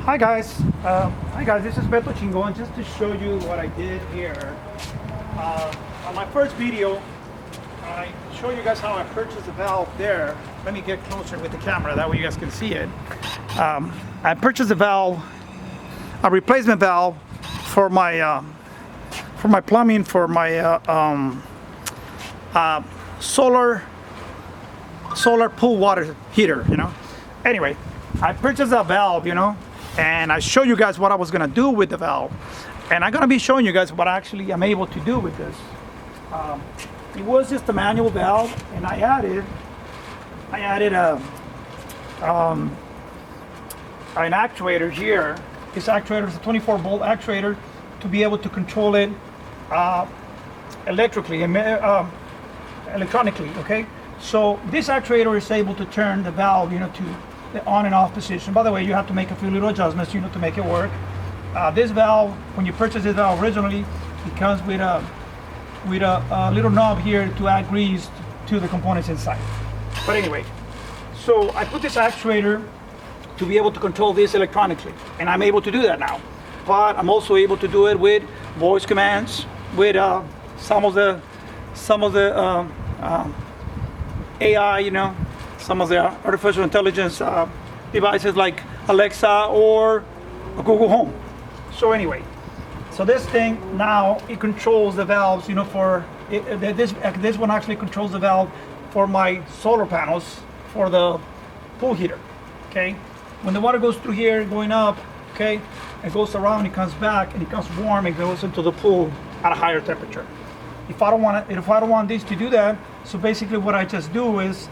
Hi guys, this is Beto Chingon, just to show you what I did here. On my first video, I show you guys how I purchased the valve there. Let me get closer with the camera, that way you guys can see it. I purchased a valve, a replacement valve for my plumbing, for my solar pool water heater, you know. Anyway, I purchased that valve, you know, and I show you guys what I was gonna do with the valve, and I'm gonna be showing you guys what actually I'm able to do with this. It was just a manual valve, and I added an actuator here. This actuator is a 24-volt actuator to be able to control it electronically. Okay, so this actuator is able to turn the valve, you know, to the on and off position. By the way, you have to make a few little adjustments, you know, to make it work. This valve, when you purchase this valve originally, it comes with a little knob here to add grease to the components inside. But anyway, so I put this actuator to be able to control this electronically, and I'm able to do that now. But I'm also able to do it with voice commands, with some of the AI, you know, some of the artificial intelligence devices like Alexa or Google Home. So anyway, so this thing now, it controls the valves, you know, for this one actually controls the valve for my solar panels for the pool heater. Okay, when the water goes through here going up, okay, it goes around, it comes back, and it comes warm, it goes into the pool at a higher temperature. If I don't want this to do that, so basically what I just do is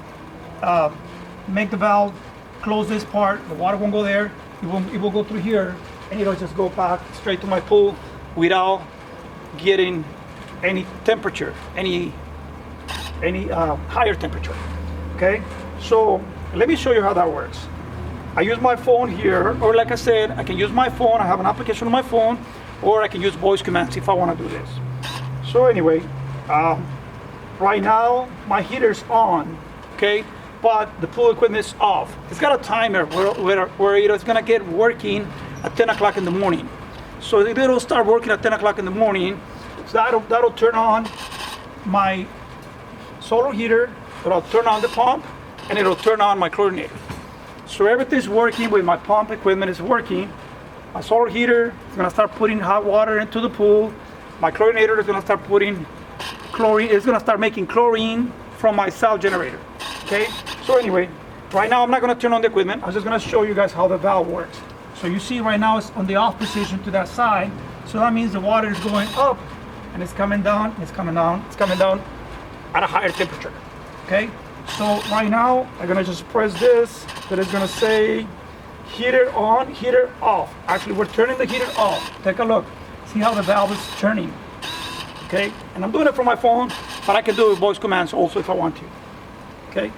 make the valve close this part. The water won't go there. It will go through here, and it'll just go back straight to my pool without getting any temperature, any higher temperature. Okay, so let me show you how that works. I use my phone here, or like I said, I can use my phone. I have an application on my phone, or I can use voice commands if I want to do this. So anyway, right now my heater's on, okay, but the pool equipment is off. It's got a timer where it's gonna get working at 10 o'clock in the morning. So it'll start working at 10 o'clock in the morning. So that'll turn on my solar heater, it'll turn on the pump, and it'll turn on my chlorinator. So everything's working with my pump equipment is working. My solar heater is gonna start putting hot water into the pool. My chlorinator is gonna start putting chlorine, it's gonna start making chlorine from my south generator. Okay, so anyway, right now I'm not gonna turn on the equipment. I'm just gonna show you guys how the valve works. So you see right now it's on the off position to that side. So that means the water is going up and it's coming down, it's coming down, it's coming down at a higher temperature. Okay, so right now I'm gonna just press this, that is gonna say heater on, heater off. Actually, we're turning the heater off. Take a look. See how the valve is turning. Okay, and I'm doing it from my phone, but I can do it with voice commands also if I want to. Okay,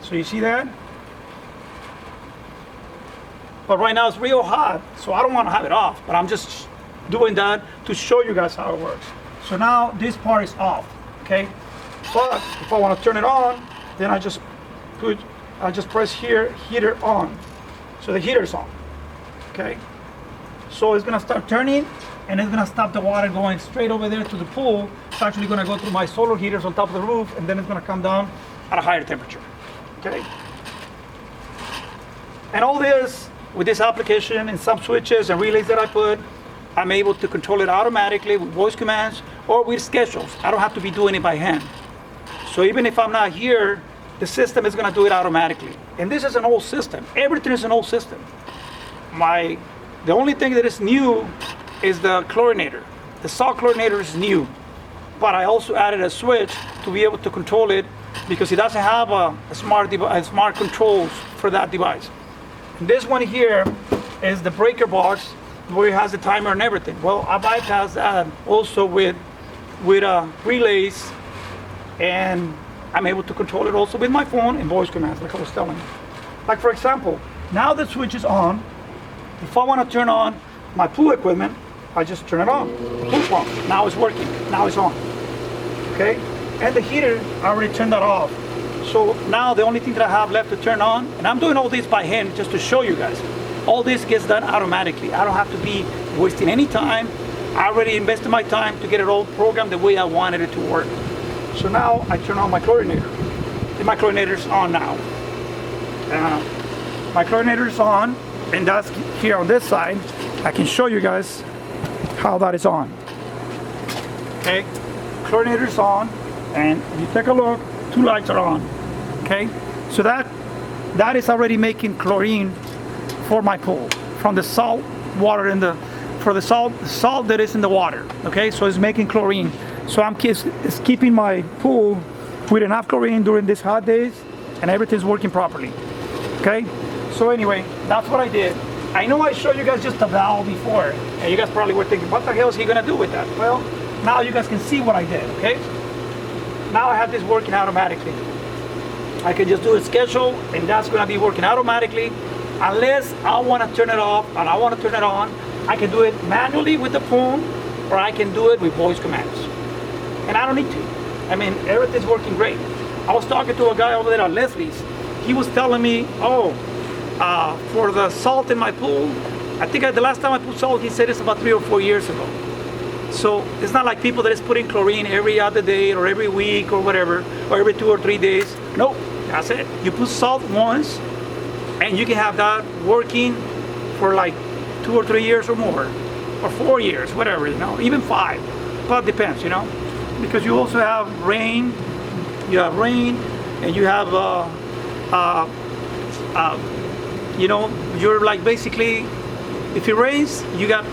so you see that? But right now it's real hot, so I don't want to have it off, but I'm just doing that to show you guys how it works. So now this part is off, okay? But if I want to turn it on, then I just press here, heater on. So the heater's on, okay? So it's gonna start turning, and it's gonna stop the water going straight over there to the pool. It's actually gonna go through my solar heaters on top of the roof, and then it's gonna come down at a higher temperature, okay? And all this, with this application and some switches and relays that I put, I'm able to control it automatically with voice commands or with schedules. I don't have to be doing it by hand. So even if I'm not here, the system is gonna do it automatically. And this is an old system. Everything is an old system. The only thing that is new is the chlorinator. The salt chlorinator is new, but I also added a switch to be able to control it because it doesn't have a smart controls for that device. And this one here is the breaker box where it has the timer and everything. Well, I bypassed that also with relays, and I'm able to control it also with my phone and voice commands, like I was telling you. Like for example, now the switch is on. If I want to turn on my pool equipment, I just turn it on. The pool pump, now it's working, now it's on. Okay, and the heater, I already turned that off. So now the only thing that I have left to turn on, and I'm doing all this by hand just to show you guys. All this gets done automatically. I don't have to be wasting any time. I already invested my time to get it all programmed the way I wanted it to work. So now I turn on my chlorinator. And my chlorinator's on now. My chlorinator's on, and that's here on this side. I can show you guys how that is on. Okay, chlorinator's on, and if you take a look, 2 lights are on. Okay, so that is already making chlorine for my pool from the salt water in the salt that is in the water. Okay, so it's making chlorine. So it's keeping my pool with enough chlorine during these hot days, and everything's working properly. Okay, so anyway, that's what I did. I know I showed you guys just a valve before, and you guys probably were thinking, what the hell is he gonna do with that? Well, now you guys can see what I did. Okay, now I have this working automatically. I can just do a schedule, and that's gonna be working automatically. Unless I want to turn it off and I want to turn it on, I can do it manually with the phone, or I can do it with voice commands. And I don't need to. I mean, everything's working great. I was talking to a guy over there at Leslie's. He was telling me, for the salt in my pool, I think the last time I put salt, he said it's about 3 or 4 years ago. So it's not like people that is putting chlorine every other day or every week or whatever, or every 2 or 3 days. Nope, that's it. You put salt once, and you can have that working for like 2 or 3 years or more, or 4 years, whatever, even 5. But it depends, because you also have rain. You have rain, and you have, you're like basically, if it rains, you got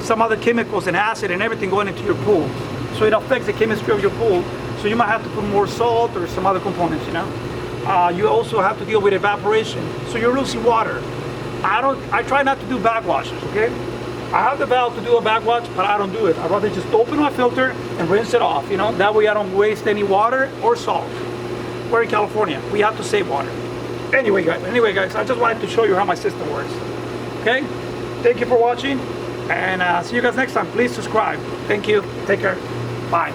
some other chemicals and acid and everything going into your pool. So it affects the chemistry of your pool. So you might have to put more salt or some other components, You also have to deal with evaporation, so you're losing water. I try not to do backwashes, okay? I have the valve to do a backwash, but I don't do it. I'd rather just open my filter and rinse it off, That way I don't waste any water or salt. We're in California. We have to save water. Anyway, guys, I just wanted to show you how my system works. Okay? Thank you for watching, and see you guys next time. Please subscribe. Thank you. Take care. Bye.